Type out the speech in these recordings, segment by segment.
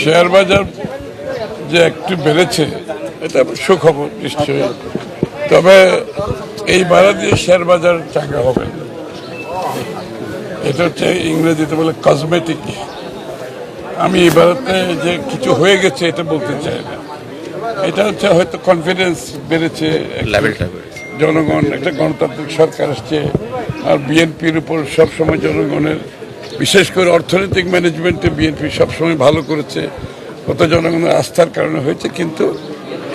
Share বাজার যে একটু বেড়েছে এটা সুখবর নিশ্চয়ই, তবে এই বাড়া দিয়ে শেয়ার বাজার চাঙ্গা হবে না। এটা হচ্ছে ইংরেজিতে বলে কসমেটিক। আমি এই বাড়াতে যে কিছু হয়ে গেছে এটা বলতে চাই না। এটা হচ্ছে হয়তো কনফিডেন্স বেড়েছে, জনগণ একটা গণতান্ত্রিক সরকার আসছে, আর বিএনপির উপর সবসময় জনগণের, বিশেষ করে অর্থনৈতিক ম্যানেজমেন্টে বিএনপি সবসময় ভালো করেছে, কত জনগণের আস্থার কারণে হয়েছে। কিন্তু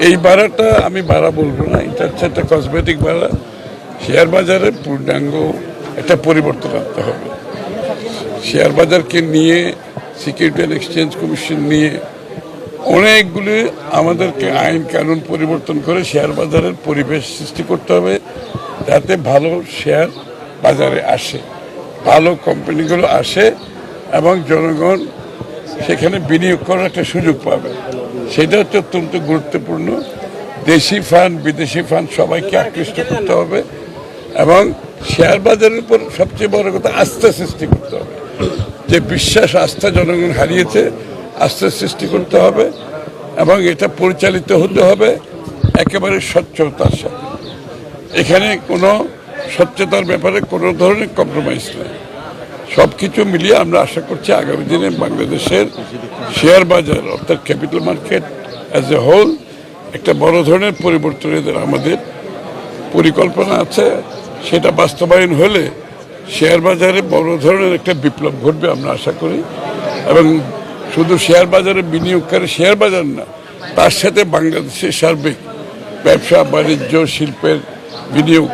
এই বাড়াটা আমি বাড়া বলবো না, এটা হচ্ছে একটা কসমেটিক বাড়া। শেয়ার বাজারের পূর্ণাঙ্গ একটা পরিবর্তন আনতে হবে। শেয়ার বাজারকে নিয়ে সিকিউরিটি অ্যান্ড এক্সচেঞ্জ কমিশন নিয়ে অনেকগুলি আমাদেরকে আইন কানুন পরিবর্তন করে শেয়ার বাজারের পরিবেশ সৃষ্টি করতে হবে, যাতে ভালো শেয়ার বাজারে আসে, ভালো কোম্পানিগুলো আসে এবং জনগণ সেখানে বিনিয়োগ করার একটা সুযোগ পাবে। সেটা হচ্ছে অত্যন্ত গুরুত্বপূর্ণ। দেশি ফান্ড বিদেশি ফান্ড সবাইকে আকৃষ্ট করতে হবে এবং শেয়ার বাজারের উপর সবচেয়ে বড় কথা আস্থা সৃষ্টি করতে হবে। যে বিশ্বাস আস্থা জনগণ হারিয়েছে, আস্থা সৃষ্টি করতে হবে এবং এটা পরিচালিত হতে হবে একেবারে স্বচ্ছতার সাথে। এখানে কোনো স্বচ্ছতার ব্যাপারে কোনো ধরনের কম্প্রোমাইজ নেই। সব কিছু মিলিয়ে আমরা আশা করছি আগামী দিনে বাংলাদেশের শেয়ার বাজার অর্থাৎ capital market as a whole একটা বড় ধরনের পরিবর্তনের আমাদের পরিকল্পনা আছে। সেটা বাস্তবায়ন হলে শেয়ার বাজারে বড় ধরনের একটা বিপ্লব ঘটবে আমরা আশা করি। এবং শুধু শেয়ার বাজারে বিনিয়োগকারী শেয়ার বাজার না, তার সাথে বাংলাদেশের সার্বিক ব্যবসা বাণিজ্য শিল্পের বিনিয়োগ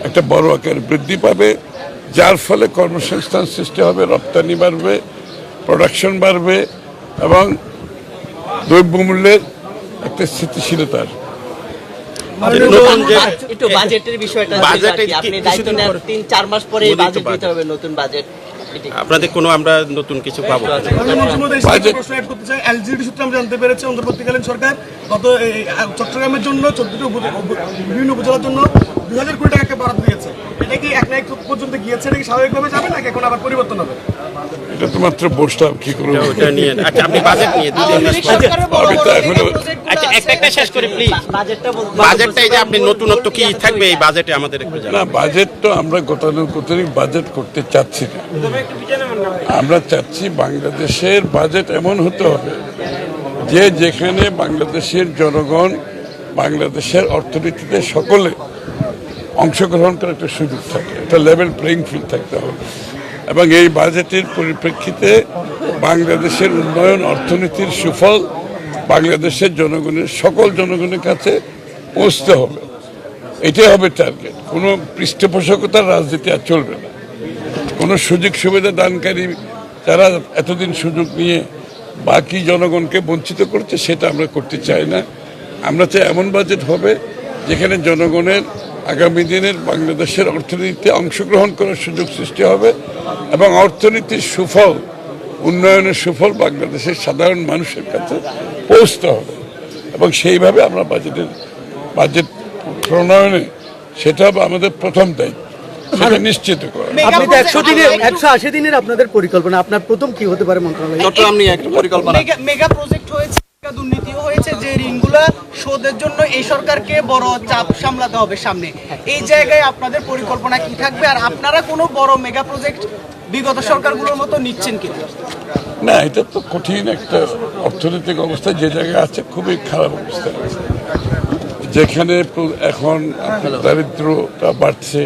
একটা বড় আকারে বৃদ্ধি পাবে, যার ফলে কর্মসংস্থান সৃষ্টি হবে, রপ্তানি বাড়বে, প্রোডাকশন বাড়বে এবং দ্রব্যমূল্যের একটা স্থিতিশীলতা আসবে। আপনাদের কোনো আমরা নতুন কিছু পাবো? এলজিডি সূত্রে আমরা জানতে পেরেছি অন্তর্বর্তীকালীন সরকার গত চট্টগ্রামের জন্য 14টি বিভিন্ন উপজেলার জন্য 2000 কোটি টাকা বরাদ্দ দিয়েছে। এটা কি এক না এক পর্যন্ত গিয়েছে, এটা কি স্বাভাবিকভাবে যাবে নাকি এখন আবার পরিবর্তন হবে? এটা তো মাত্র বসলাম কি করবো ওটা নিয়ে। আচ্ছা, আপনি বাজেট নিয়ে একটা শেষ করে প্লিজ। বাজেটটা এই যে আপনি নতুনত্ব কি থাকবে এই বাজেটে আমাদের একটু জানান। না, বাজেট তো আমরা গতানুগতিক বাজেট করতে চাচ্ছি না। আমরা চাচ্ছি বাংলাদেশের বাজেট এমন হতে হবে যে যেখানে বাংলাদেশের জনগণ বাংলাদেশের অর্থনীতিতে সকলে অংশগ্রহণ করার একটা সুযোগ থাকে, একটা লেভেল প্লেইং ফিল্ড থাকতে হবে। এবং এই বাজেটের পরিপ্রেক্ষিতে বাংলাদেশের উন্নয়ন অর্থনীতির সুফল বাংলাদেশের জনগণের সকল জনগণের কাছে পৌঁছতে হবে। এটাই হবে টার্গেট। কোনো পৃষ্ঠপোষকতার রাজনীতি আর চলবে না। কোনো সুযোগ সুবিধা দানকারী যারা এতদিন সুযোগ নিয়ে বাকি জনগণকে বঞ্চিত করছে সেটা আমরা করতে চাই না। আমরা চাই এমন বাজেট হবে যেখানে জনগণের আগামী দিনের বাংলাদেশের অর্থনীতিতে অংশগ্রহণ করার সুযোগ সৃষ্টি হবে এবং অর্থনীতির সুফল, উন্নয়নের সুফল বাংলাদেশের সাধারণ মানুষের কাছে পৌঁছতে হবে। এবং সেইভাবে আমরা বাজেট প্রণয়নে সেটা হবে আমাদের প্রথম দায়িত্ব, সেটা নিশ্চিত করা। আপনি তো 180 দিনের আপনাদের পরিকল্পনা, আপনার প্রথম কি হতে পারে মন্ত্রণালয়? চট্টগ্রাম নিয়ে একটা পরিকল্পনা। মেগা প্রজেক্ট হয়েছে, দুর্নীতিও হয়েছে, যে ঋণগুলা শোধের জন্য এই সরকারকে বড় চাপ সামলাতে হবে সামনে। এই জায়গায় আপনাদের পরিকল্পনা কি থাকবে? আর আপনারা কোনো বড় মেগা প্রজেক্ট বিগত সরকারগুলোর মতো নিচ্ছেন কিনা? না, এটা তো কঠিন একটা অর্থনৈতিক অবস্থা, যে জায়গায় আছে খুবই খারাপ অবস্থা আছে। যেখানে এখন দারিদ্রতা বাড়ছে,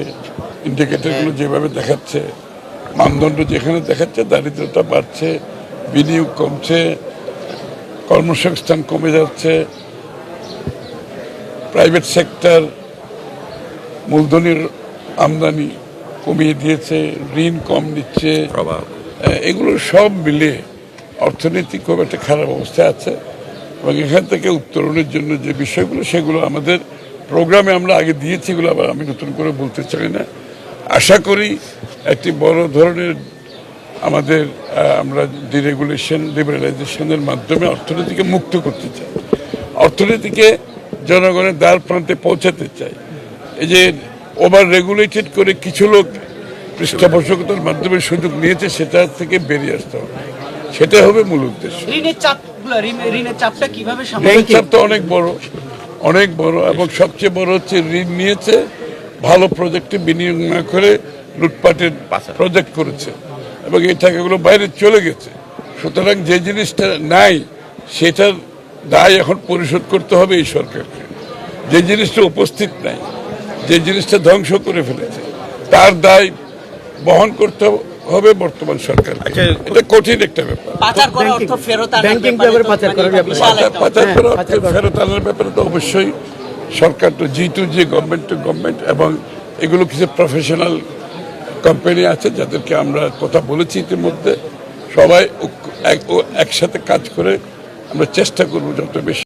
ইন্ডিকেটরগুলো যেভাবে দেখাচ্ছে, মানদণ্ড যেখানে দেখাচ্ছে দারিদ্রতা বাড়ছে, বিনিয়োগ কমছে, কর্মসংস্থান কমে যাচ্ছে, প্রাইভেট সেক্টর মূলধনের আমদানি কমিয়ে দিয়েছে, ঋণ কম নিচ্ছে, এগুলো সব মিলে অর্থনীতি খুব একটা খারাপ অবস্থায় আছে। এবং এখান থেকে উত্তরণের জন্য যে বিষয়গুলো সেগুলো আমাদের প্রোগ্রামে আমরা আগে দিয়েছি, এগুলো আবার আমি নতুন করে বলতে চাই না। আশা করি একটি বড় ধরনের আমাদের আমরা লিবারালাইজেশনের মাধ্যমে অর্থনীতিকে মুক্ত করতে চাই, অর্থনীতিকে জনগণের দ্বার প্রান্তে পৌঁছাতে চাই। এই যে ওভার রেগুলেটেড করে কিছু লোক পৃষ্ঠপোষকতার মাধ্যমে সুযোগ নিয়েছে, সেটা থেকে বেরিয়ে আসতে হবে। সেটা হবে মূল উদ্দেশ্য। ঋণের চাপটা কিভাবে ঋণের চাপ তো অনেক বড় এবং সবচেয়ে বড় হচ্ছে ঋণ নিয়েছে ভালো প্রজেক্টে বিনিয়োগ না করে লুটপাটের প্রজেক্ট করেছে এবং এই টাকাগুলো বাইরে চলে গেছে। সুতরাং যে জিনিসটা নাই সেটার দায় এখন পরিশোধ করতে হবে এই সরকারকে। যে জিনিসটা উপস্থিত নাই, যে জিনিসটা ধ্বংস করে ফেলেছে, তার দায় বহন করতে হবে বর্তমান সরকার। এটা কঠিন একটা ব্যাপার। পাচার করা অর্থ ফেরত আনার ব্যাংকিং ব্যাপারে পাচার করার ব্যাপারে পাচার করা ফেরত আনার ব্যাপারে তো অবশ্যই সরকার তো G2G গভর্নমেন্ট টু গভর্নমেন্ট এবং এগুলো কিছু প্রফেশনাল কোম্পানি আছে যাদেরকে আমরা কথা বলেছি ইতিমধ্যে, সবাই একসাথে কাজ করে আমরা চেষ্টা করবো যত বেশি